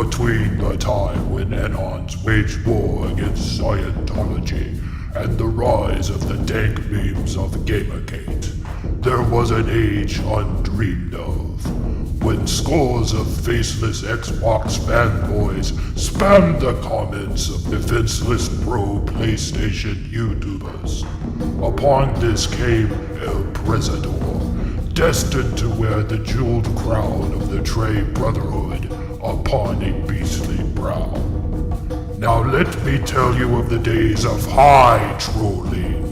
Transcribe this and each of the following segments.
between the time when Enons waged war against Scientology and the rise of the dank memes of Gamergate, there was an age undreamed of, when scores of faceless Xbox fanboys spammed the comments of defenseless pro-PlayStation YouTubers. Upon this came El Presidor, destined to wear the jeweled crown of the Trey Brotherhood upon a beastly brow. Now let me tell you of the days of high trolling.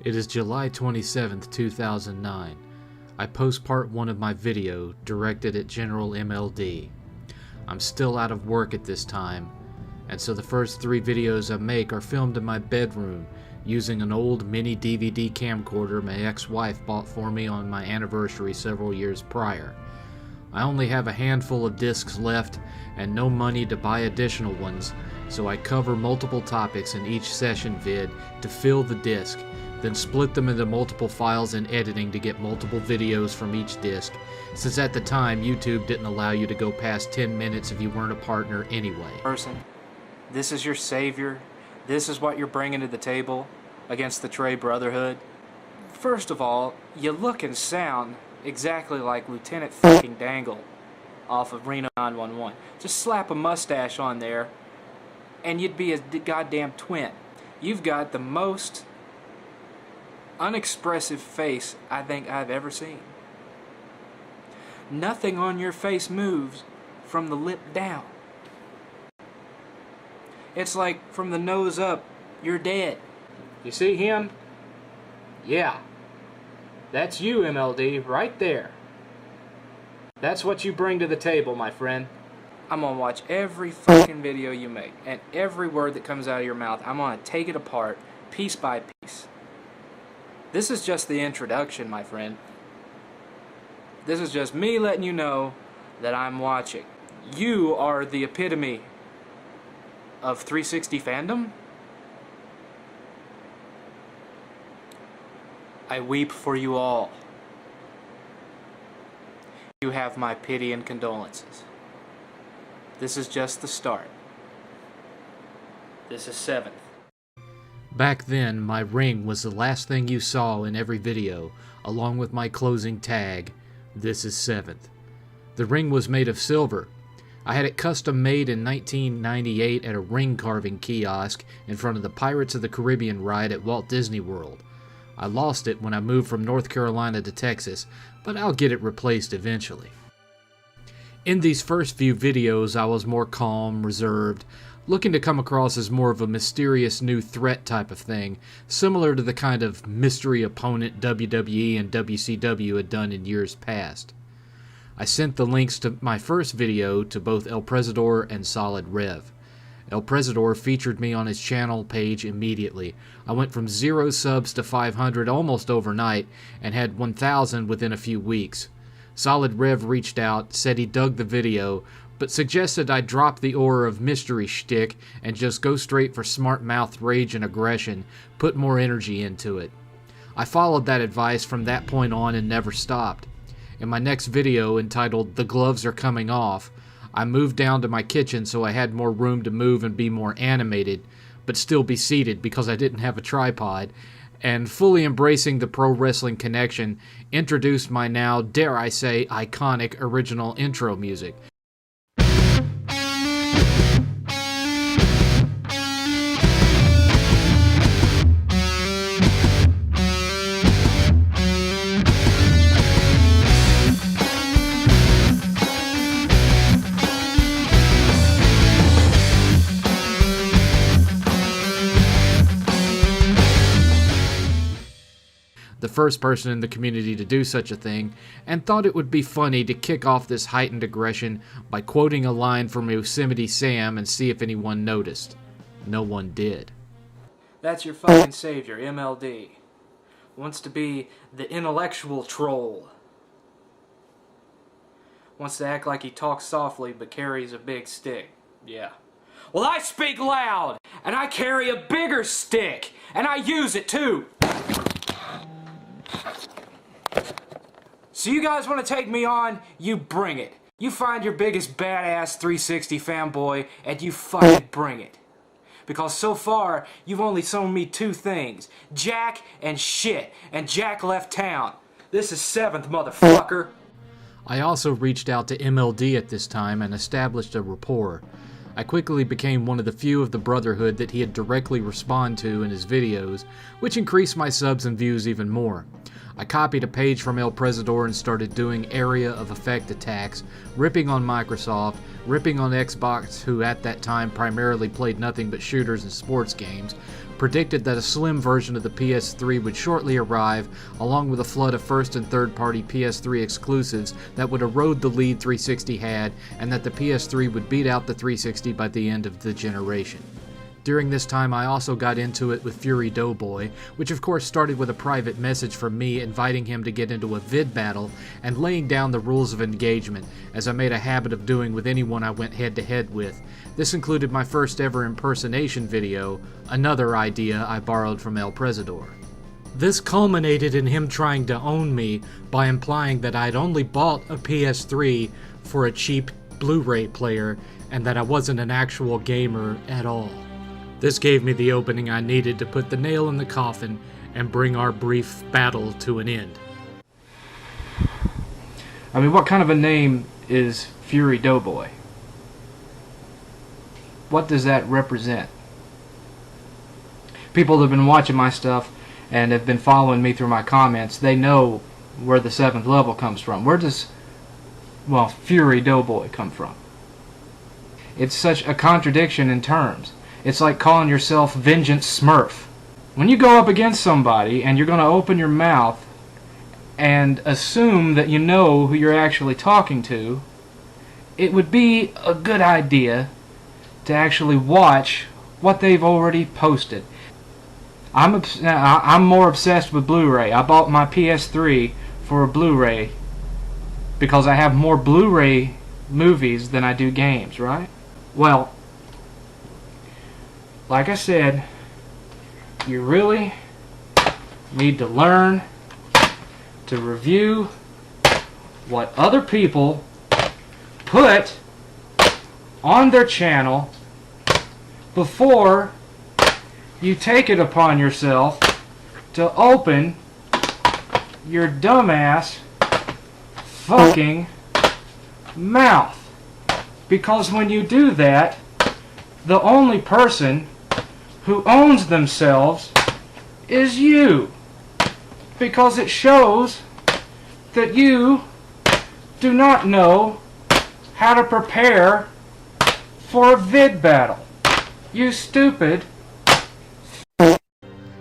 It is July 27th, 2009. I post part 1 of my video directed at General MLD. I'm still out of work at this time, and so the first 3 videos I make are filmed in my bedroom using an old mini DVD camcorder my ex-wife bought for me on my anniversary several years prior. I only have a handful of discs left and no money to buy additional ones, so I cover multiple topics in each session vid to fill the disc, then split them into multiple files in editing to get multiple videos from each disc, since at the time YouTube didn't allow you to go past 10 minutes if you weren't a partner anyway. Person, this is your savior. This is what you're bringing to the table against the Trey Brotherhood. First of all, you look and sound exactly like Lieutenant fucking Dangle off of Reno 911. Just slap a mustache on there and you'd be a goddamn twin. You've got the most unexpressive face I think I've ever seen. Nothing on your face moves from the lip down. It's like from the nose up, you're dead. You see him? Yeah. That's you, MLD, right there. That's what you bring to the table, my friend. I'm gonna watch every fucking video you make, and every word that comes out of your mouth, I'm gonna take it apart, piece by piece. This is just the introduction, my friend. This is just me letting you know that I'm watching. You are the epitome of 360 fandom. I weep for you all. You have my pity and condolences. This is just the start. This is 7th. Back then, my ring was the last thing you saw in every video, along with my closing tag, "This is 7th." The ring was made of silver. I had it custom made in 1998 at a ring carving kiosk in front of the Pirates of the Caribbean ride at Walt Disney World. I lost it when I moved from North Carolina to Texas, but I'll get it replaced eventually. In these first few videos, I was more calm, reserved, looking to come across as more of a mysterious new threat type of thing, similar to the kind of mystery opponent WWE and WCW had done in years past. I sent the links to my first video to both El Presidor and Solid Rev. El Presidor featured me on his channel page immediately. I went from 0 subs to 500 almost overnight and had 1,000 within a few weeks. Solid Rev reached out, said he dug the video, but suggested I drop the aura of mystery shtick and just go straight for smart mouth rage and aggression, put more energy into it. I followed that advice from that point on and never stopped. In my next video, entitled "The Gloves Are Coming Off," I moved down to my kitchen so I had more room to move and be more animated, but still be seated because I didn't have a tripod, and fully embracing the pro wrestling connection, introduced my now, dare I say, iconic original intro music. the first person in the community to do such a thing, and thought it would be funny to kick off this heightened aggression by quoting a line from Yosemite Sam and see if anyone noticed. No one did. That's your fucking savior, MLD. Wants to be the intellectual troll. Wants to act like he talks softly but carries a big stick. Yeah. Well, I speak loud, and I carry a bigger stick, and I use it too. So you guys want to take me on? You bring it. You find your biggest badass 360 fanboy, and you fucking bring it. Because so far, you've only shown me two things. Jack and shit. And Jack left town. This is 7th, motherfucker. I also reached out to MLD at this time and established a rapport. I quickly became one of the few of the Brotherhood that he had directly responded to in his videos, which increased my subs and views even more. I copied a page from El Presidor and started doing area of effect attacks, ripping on Microsoft, ripping on Xbox, who at that time primarily played nothing but shooters and sports games, predicted that a slim version of the PS3 would shortly arrive, along with a flood of first and third-party PS3 exclusives that would erode the lead 360 had, and that the PS3 would beat out the 360 by the end of the generation. During this time, I also got into it with Fury Doughboy, which of course started with a private message from me inviting him to get into a vid battle and laying down the rules of engagement, as I made a habit of doing with anyone I went head-to-head with. This included my first ever impersonation video, another idea I borrowed from El Presidor. This culminated in him trying to own me by implying that I'd only bought a PS3 for a cheap Blu-ray player and that I wasn't an actual gamer at all. This gave me the opening I needed to put the nail in the coffin and bring our brief battle to an end. I mean, what kind of a name is Fury Doughboy? What does that represent? People that have been watching my stuff and have been following me through my comments, they know where the 7th level comes from. Where does, well, Fury Doughboy come from? It's such a contradiction in terms. It's like calling yourself Vengeance Smurf. When you go up against somebody and you're going to open your mouth and assume that you know who you're actually talking to, it would be a good idea to actually watch what they've already posted. I'm more obsessed with Blu-ray. I bought my PS3 for a Blu-ray because I have more Blu-ray movies than I do games, right? Well, like I said, you really need to learn to review what other people put on their channel before you take it upon yourself to open your dumbass fucking mouth. Because when you do that, the only person who owns themselves is you. Because it shows that you do not know how to prepare for a vid battle. You stupid.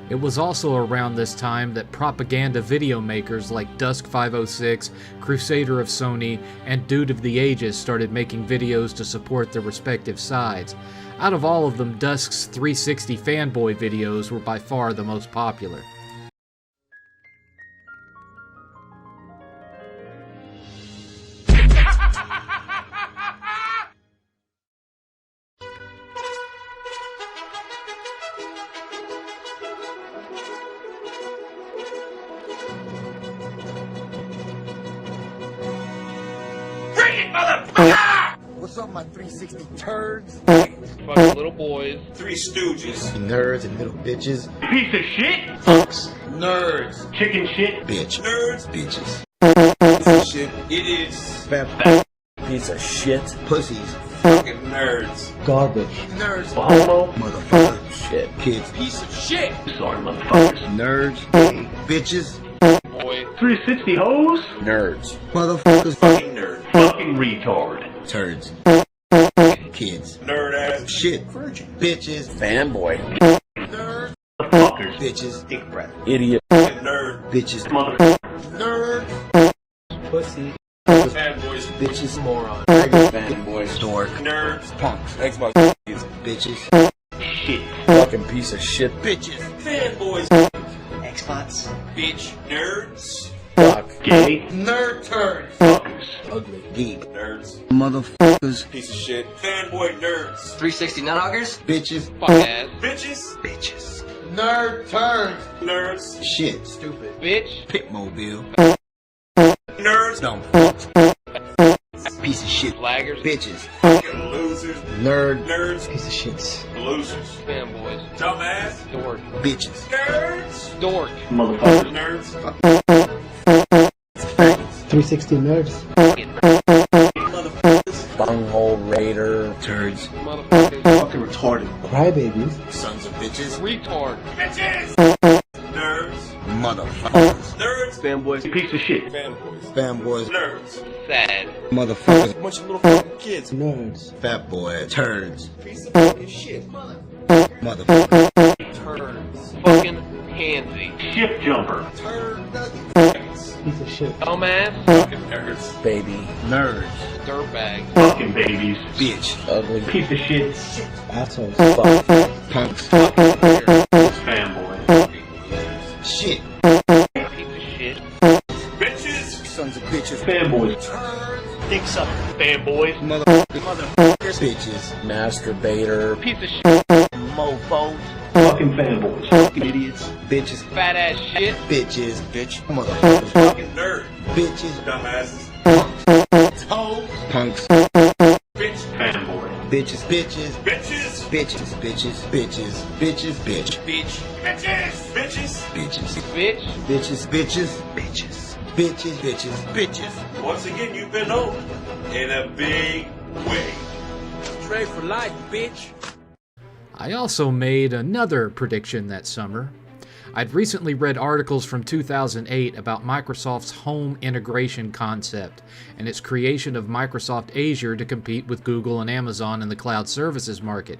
It was also around this time that propaganda video makers like Dusk506, Crusader of Sony, and Dude of the Ages started making videos to support their respective sides. Out of all of them, Dusk's 360 fanboy videos were by far the most popular. What's up, my 360 turds? Bunch of little boys. Three Stooges. Nerds and little bitches. Piece of shit. Fucks. Nerds. Chicken shit. Bitch. Nerds. Bitches. Shit. It is. Fat Piece of shit. pussies. Fucking nerds. Garbage. Nerds. Homo. Motherfucker. Shit. Kids. Piece of shit. Sorry, motherfuckers. Nerds. Bitches. Boy. 360 hoes. Nerds. Motherfuckers. Fucking nerd. Fucking retard. Turds. Kids. Nerd ass. Shit. Virgin. Bitches. Fanboy. Nerds. Fuckers. Bitches. Dick breath. Idiot. Fucking Nerd. Bitches. Mother. Nerd. Pussy. Fanboys. Bitches. Moron. Fanboys. Dork. Nerds. Punks. Xbox. Bitches. Shit. Fucking piece of shit. Bitches. Fanboys. Xbox. Bitch. Nerds. Fuck. Gay. Nerd turds. Fuckers. Ugly. Geek. Nerds. Motherfuckers. Piece of shit. Fanboy nerds. 360 nut huggers. Bitches. Fuck ass. Bitches. Bitches. Nerd turds. Nerds. Shit. Stupid. Bitch. Pitmobile. Nerds. Dumb fucks. Piece of shit. Flaggers. Bitches. Fucking losers. Nerd. Nerds. Piece of shits. Losers. Fanboys. Dumbass. Dork. Bitches. Nerds. Dork. Motherfuckers. Nerds. 360 nerds. Motherfuckers. Bunghole raider. Turds. Motherfuckers. Fucking retarded. Crybabies. Sons of bitches. Retard. Bitches. Nerds. Motherfuckers. Nerds. Fanboys. Piece of shit. Fanboys. Fanboys. Nerds. Sad. Motherfuckers. Bunch of little fucking kids. Nerds. Fat boy. Turds. Piece of fucking shit. Motherfuckers. Turds. Fucking pansy. Ship jumper. Turd nuggets. Piece of shit. Dumbass. Fucking nerds. Baby. Nerds. Dirtbag. Fucking babies. Bitch. Ugly. Piece of shit. Assholes. Fuck. Punks. Fanboy. Shit. Piece of shit. Bitches. Sons of bitches. Fanboys. Turds. Dick sucker. Fanboys. Motherfuckers. Bitches. Masturbator. Piece of shit. Mofos. Fucking fanboys. Fucking idiots. Bitches. Fat ass shit. Bitches. Bitch. Motherfuckers. Fucking nerd. Bitches. Dumbasses. Toes. Punks. Bitch. Fanboy. Bitches. Bitches. Bitches. Bitches. Bitches. Bitches. Bitches. Bitch. Bitch. Bitches. Bitches. Bitches. Bitch. Bitches. Bitches. Bitches. Bitches. Bitches. Bitches. Once again, you've been owned in a big way. Trey for life, bitch. I also made another prediction that summer. I'd recently read articles from 2008 about Microsoft's home integration concept and its creation of Microsoft Azure to compete with Google and Amazon in the cloud services market.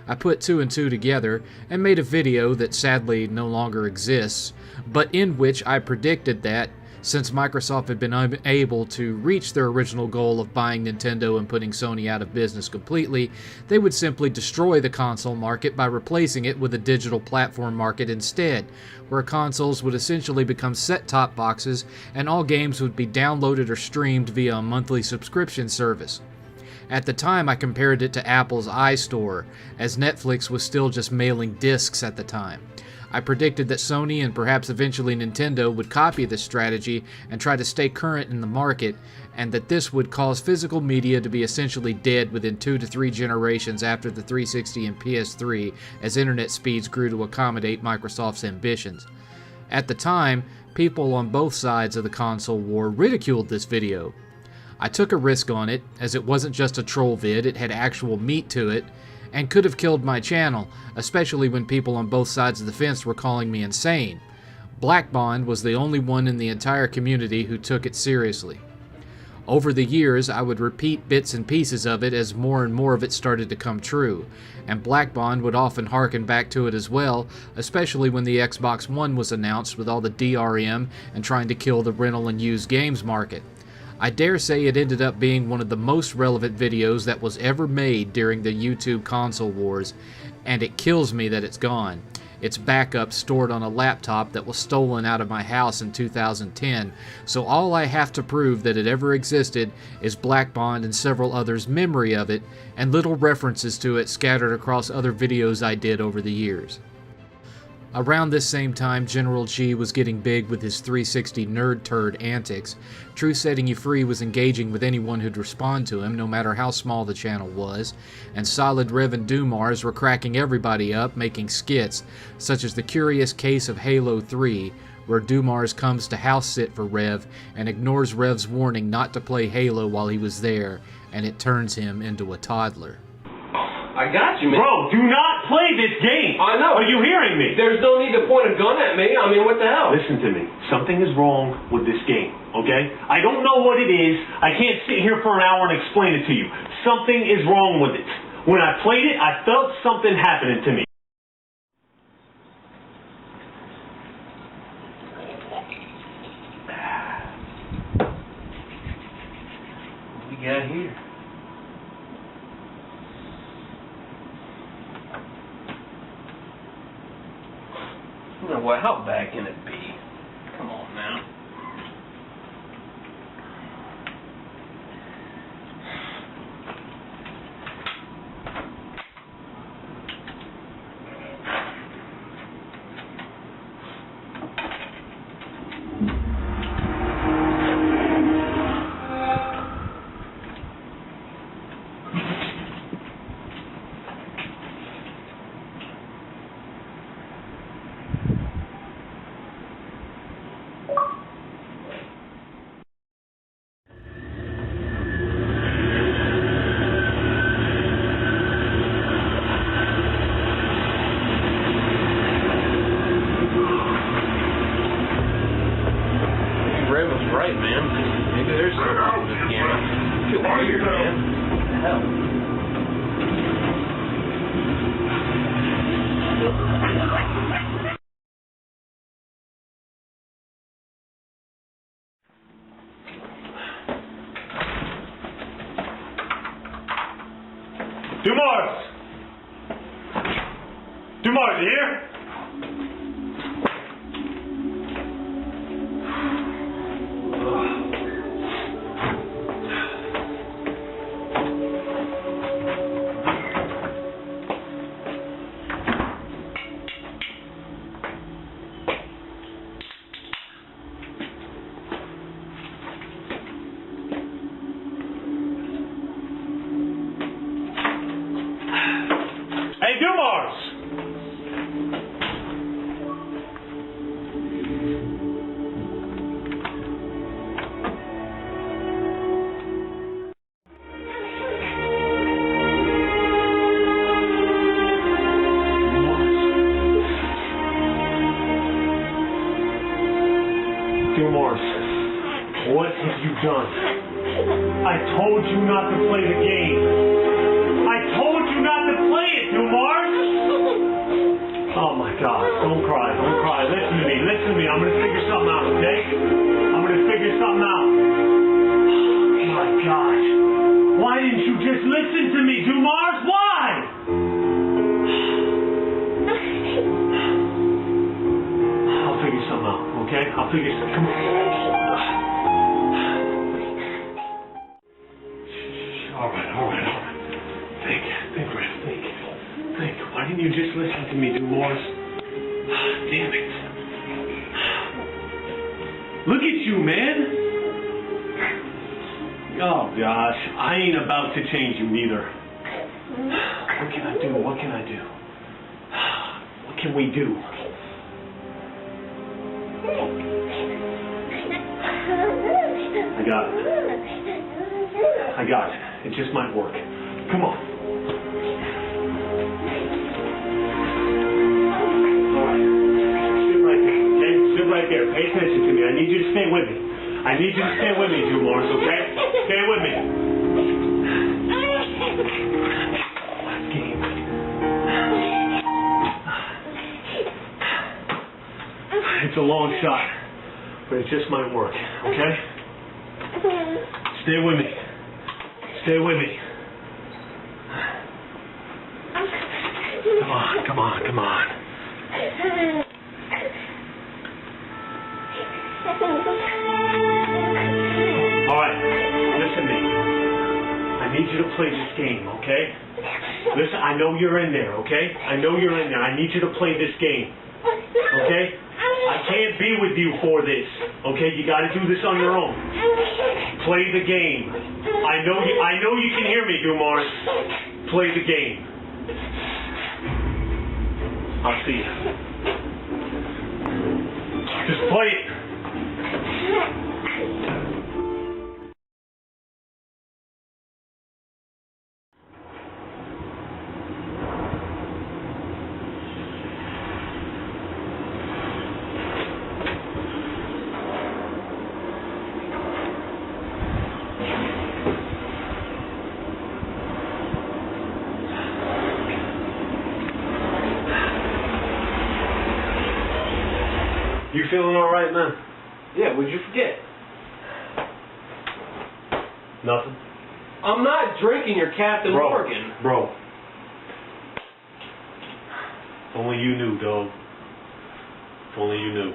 I put two and two together and made a video that sadly no longer exists, but in which I predicted that, since Microsoft had been unable to reach their original goal of buying Nintendo and putting Sony out of business completely, they would simply destroy the console market by replacing it with a digital platform market instead, where consoles would essentially become set-top boxes and all games would be downloaded or streamed via a monthly subscription service. At the time, I compared it to Apple's iStore, as Netflix was still just mailing discs at the time. I predicted that Sony and perhaps eventually Nintendo would copy this strategy and try to stay current in the market, and that this would cause physical media to be essentially dead within 2 to 3 generations after the 360 and PS3 as internet speeds grew to accommodate Microsoft's ambitions. At the time, people on both sides of the console war ridiculed this video. I took a risk on it, as it wasn't just a troll vid, it had actual meat to it, and could have killed my channel, especially when people on both sides of the fence were calling me insane. Black Bond was the only one in the entire community who took it seriously. Over the years, I would repeat bits and pieces of it as more and more of it started to come true, and Black Bond would often harken back to it as well, especially when the Xbox One was announced with all the DRM and trying to kill the rental and used games market. I dare say it ended up being one of the most relevant videos that was ever made during the YouTube console wars, and it kills me that it's gone. It's backup stored on a laptop that was stolen out of my house in 2010, so all I have to prove that it ever existed is Black Bond and several others' memory of it, and little references to it scattered across other videos I did over the years. Around this same time, General G was getting big with his 360 nerd turd antics. True Setting You Free was engaging with anyone who'd respond to him, no matter how small the channel was, and Solid Rev and Dumars were cracking everybody up, making skits, such as The Curious Case of Halo 3, where Dumars comes to house sit for Rev and ignores Rev's warning not to play Halo while he was there, and it turns him into a toddler. I got you, man. Bro, do not play this game. I know. Are you hearing me? There's no need to point a gun at me. I mean, what the hell? Listen to me. Something is wrong with this game, okay? I don't know what it is. I can't sit here for an hour and explain it to you. Something is wrong with it. When I played it, I felt something happening to me. got here? Well, how bad can it be? Come on now. Right, man. Maybe there's something wrong with this camera. I feel weird, man. What the hell? Dumars! Dumars, you here? Hey, Dumars! Dumars, what have you done? I told you not to play the game. I told you not to play it, Dumars! Oh my God, don't cry, don't cry. Listen to me, listen to me. I'm gonna figure something out, okay? I'm gonna figure something out. Oh my gosh. Why didn't you just listen to me, Dumars? Why? I'll figure something out, okay? I'll figure something. Come on. All right. Think, Red, think. Why didn't you just listen to me, Dumars? Damn it. Look at you, man. Oh, gosh. I ain't about to change you neither. What can I do? What can we do? I got it. It just might work. Come on. All right. Sit right there, okay? Sit right there. Pay attention to me. I need you to stay with me. I need you to stay with me, Dumars, okay? Stay with me. Last game. It's a long shot, but it just might work, okay? Stay with me. Stay with me. Come on. All right, listen to me. I need you to play this game, okay? Listen, I know you're in there, okay? I know you're in there. I need you to play this game, okay? I can't be with you for this, okay? You got to do this on your own. Play the game. I know you can hear me, Dumars. Play the game. I'll see you. Just play it. You feeling all right, man? Yeah, what'd you forget? Nothing. I'm not drinking your Captain Morgan. Bro. If only you knew, dog. If only you knew.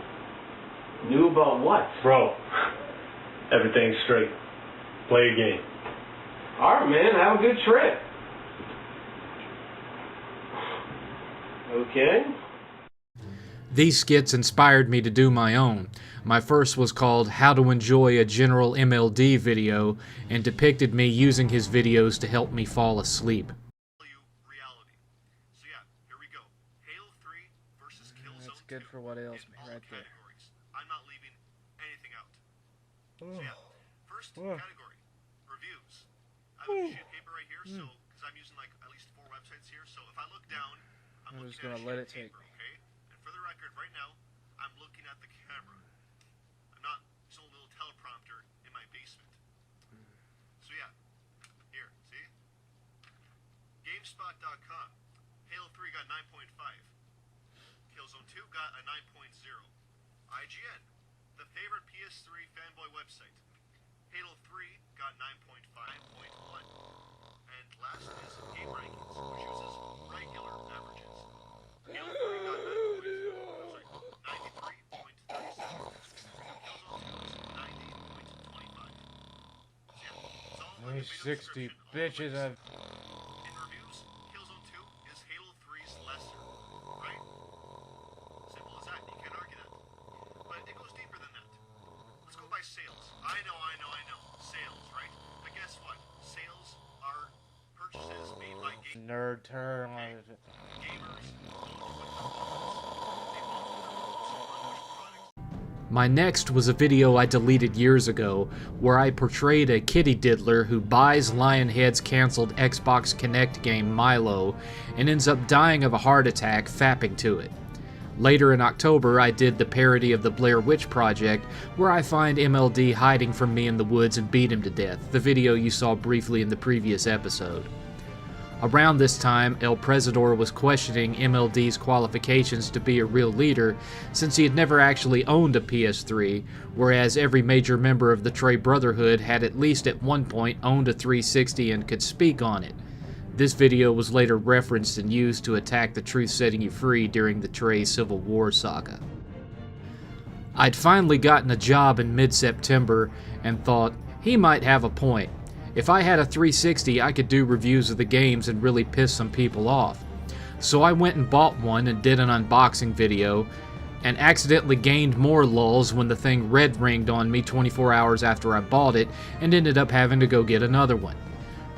Knew about what? Bro, everything's straight. Play a game. Alright, man, have a good trip. Okay. These skits inspired me to do my own. My first was called How to Enjoy a General MLD video and depicted me using his videos to help me fall asleep. Reality. So yeah, here we go. Halo 3 versus Killzone 2. That's good for what ails me right there. Categories. I'm not leaving anything out. So yeah, first category, reviews. I have a sheet of paper right here, so because I'm using like at least 4 websites here, so if I look down, I'm I'm just looking at gonna let a sheet it take. of paper, okay? And for the record, right now, I'm looking at the camera. I'm not using a little teleprompter in my basement. So yeah, here, see? GameSpot.com. Halo 3 got 9.5. Killzone 2 got a 9.0. IGN, the favorite PS3 fanboy website. Halo 3 got 9.5.1. And last is Game Rankings, which uses regular averages. Halo 3 got 93.37. Killzone 2 is 90.25. So yeah, it's all in the video 60 description, all the bitches links. I've... In reviews, Killzone 2 is Halo 3's lesser, right? Simple as that, you can't argue that. But it goes deeper than that. Let's go by sales. I know. Sales, right? But guess what? Sales are purchases made by Nerd term. gamers. Don't put their wallets. They won't put their wallets on which products. My next was a video I deleted years ago where I portrayed a kitty diddler who buys Lionhead's cancelled Xbox Kinect game Milo and ends up dying of a heart attack fapping to it. Later in October, I did the parody of the Blair Witch Project, where I find MLD hiding from me in the woods and beat him to death, the video you saw briefly in the previous episode. Around this time, El Presidor was questioning MLD's qualifications to be a real leader since he had never actually owned a PS3, whereas every major member of the Trey Brotherhood had at least at one point owned a 360 and could speak on it. This video was later referenced and used to attack the Truth Setting You Free during the Trey Civil War saga. I'd finally gotten a job in mid-September and thought, he might have a point. If I had a 360, I could do reviews of the games and really piss some people off. So I went and bought one and did an unboxing video, and accidentally gained more lulls when the thing red ringed on me 24 hours after I bought it and ended up having to go get another one.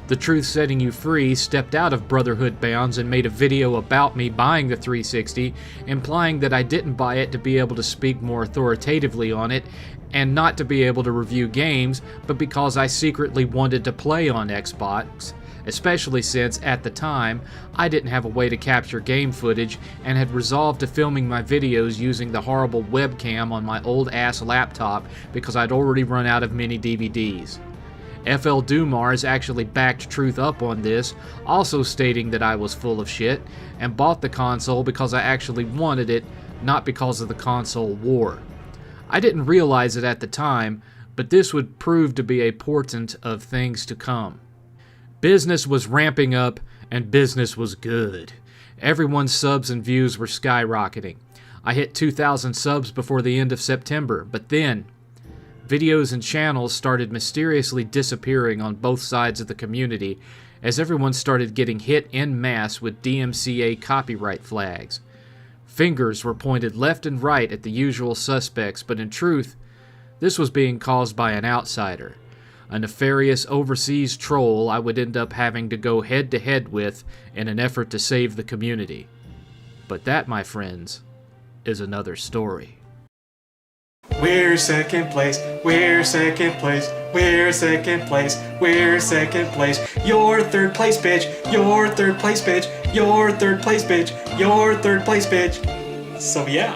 The Truth Setting You Free stepped out of Brotherhood bounds and made a video about me buying the 360, implying that I didn't buy it to be able to speak more authoritatively on it and not to be able to review games, but because I secretly wanted to play on Xbox, especially since, at the time, I didn't have a way to capture game footage and had resolved to filming my videos using the horrible webcam on my old-ass laptop because I'd already run out of mini DVDs. FL Dumars actually backed Truth up on this, also stating that I was full of shit, and bought the console because I actually wanted it, not because of the console war. I didn't realize it at the time, but this would prove to be a portent of things to come. Business was ramping up, and business was good. Everyone's subs and views were skyrocketing. I hit 2,000 subs before the end of September, but then videos and channels started mysteriously disappearing on both sides of the community as everyone started getting hit en masse with DMCA copyright flags. Fingers were pointed left and right at the usual suspects, but in truth, this was being caused by an outsider, a nefarious overseas troll I would end up having to go head-to-head with in an effort to save the community. But that, my friends, is another story. We're second place, we're second place, we're second place, we're second place. You're third place, bitch, you're third place, bitch, you're third place, bitch, you're third place, bitch. So yeah.